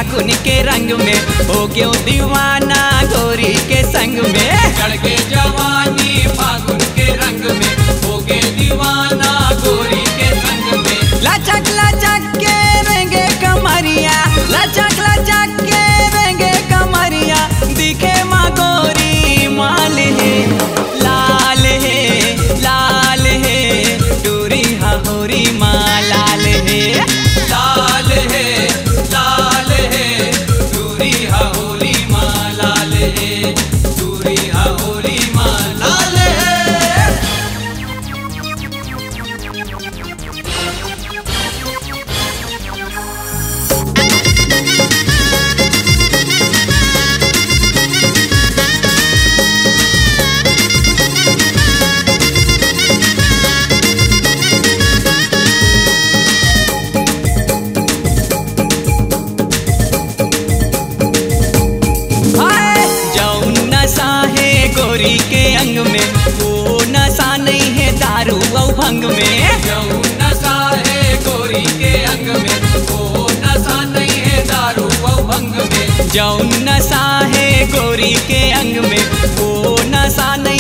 फागुन के रंग में, हो गयो दीवाना गोरी के संग में। चढ़ के जवानी फागुन के रंग में, हो गए दीवाना गोरी के संग में। लचक लचक के रेंगे कमरिया, लचक लचक के रेंगे कमरिया, दिखे माँ गोरी माल है लाल है लाल है, डोरी होरी माँ लाल है लाल है लाल है, दूरी होली माँ लाल है, दूरी होली माँ लाल है। गोरी के अंग में, वो नशा नहीं है दारू और भंग में। जो नशा है गोरी के अंग में, वो नशा नहीं है दारू और भंग में। जो नशा है गोरी के अंग में, वो नशा नहीं